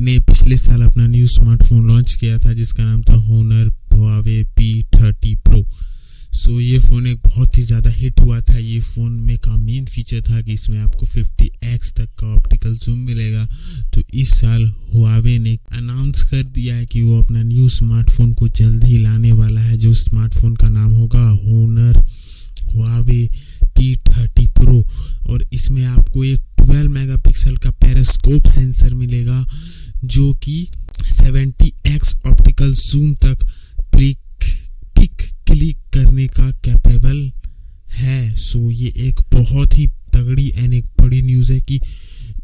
ने पिछले साल अपना न्यू स्मार्टफोन लॉन्च किया था जिसका नाम था Honor Huawei P40 Pro। सो ये फ़ोन एक बहुत ही ज़्यादा हिट हुआ था। ये फ़ोन में का मेन फीचर था कि इसमें आपको 50x तक का ऑप्टिकल जूम मिलेगा। तो इस साल Huawei ने अनाउंस कर दिया है कि वो अपना न्यू स्मार्टफोन को जल्द ही लाने वाला है, जो स्मार्टफोन का नाम होगा Honor Huawei P30 Pro। और इसमें आपको एक 12 मेगापिक्सल का पेरिस्कोप सेंसर मिलेगा जो कि 70x ऑप्टिकल जूम तक पिक क्लिक करने का कैपेबल है। सो ये एक बहुत ही तगड़ी एंड एक बड़ी न्यूज़ है कि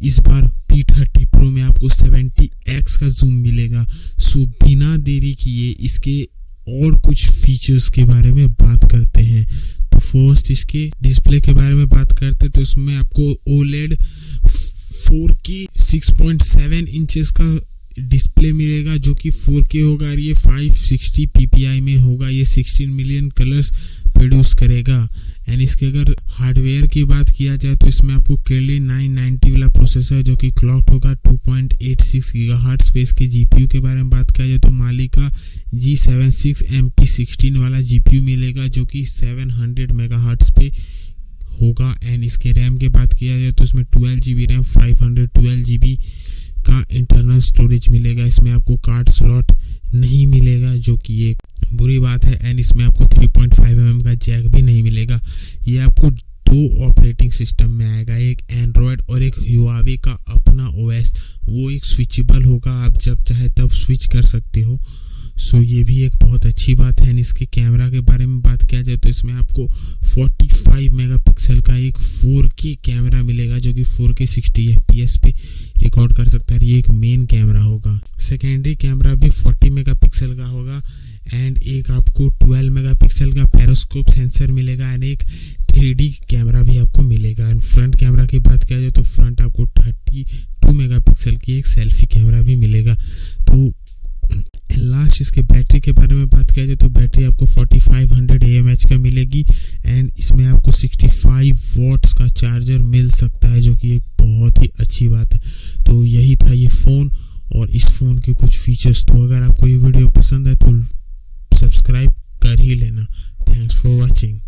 इस बार P30 Pro में आपको 70x का जूम मिलेगा। सो बिना देरी किए इसके और कुछ फीचर्स के बारे में बात करते हैं। तो फर्स्ट इसके डिस्प्ले के बारे में बात करते हैं तो इसमें आपको OLED 4K 6.7 इंचेस का डिस्प्ले मिलेगा जो कि 4K होगा और ये 560 ppi में होगा। ये 16 मिलियन कलर्स प्रोड्यूस करेगा। एंड इसके अगर हार्डवेयर की बात किया जाए तो इसमें आपको Kirin 990 वाला प्रोसेसर जो कि क्लॉक्ड होगा 2.86 गीगाहर्ट्ज़ पे। इसके GPU के बारे में बात किया जाए तो मालिका G76 MP16 वाला GPU मिलेगा जो कि 700 मेगाहर्ट्ज़ पे होगा। एंड इसके रैम की बात किया जाए तो इसमें 12GB रैम 512GB का इंटरनल स्टोरेज मिलेगा। इसमें आपको कार्ड स्लॉट नहीं मिलेगा जो कि एक बुरी बात है। एंड इसमें आपको 3.5mm का जैक भी नहीं मिलेगा। ये आपको दो ऑपरेटिंग सिस्टम में आएगा, एक एंड्रॉयड और एक Huawei का अपना OS। वो एक स्विचेबल होगा, आप जब चाहे तब स्विच कर सकते हो। सो ये भी एक बहुत अच्छी बात है। इसके कैमरा के बारे में बात किया जाए तो इसमें आपको 45 मेगापिक्सल का एक 4K कैमरा मिलेगा जो कि 4K 60 FPS पे रिकॉर्ड कर सकता है। ये एक मेन कैमरा होगा। सेकेंडरी कैमरा भी 40 मेगापिक्सल का होगा एंड एक आपको 12 मेगापिक्सल का पेरिस्कोप सेंसर मिलेगा एंड एक 3D कैमरा भी आपको मिलेगा। एंड फ्रंट कैमरा की बात किया जाए तो फ्रंट आपको 32 मेगापिक्सल की एक सेल्फी कैमरा भी मिलेगा। तो लास्ट इसके बैटरी के बारे में बात किया जाए तो बैटरी आपको 4500 AMH का मिलेगी एंड इसमें आपको 65 वॉट्स का चार्जर मिल सकता है जो कि एक बहुत ही अच्छी बात है। तो यही था ये फ़ोन और इस फ़ोन के कुछ फीचर्स। तो अगर आपको ये वीडियो पसंद है तो सब्सक्राइब कर ही लेना। Thanks for watching.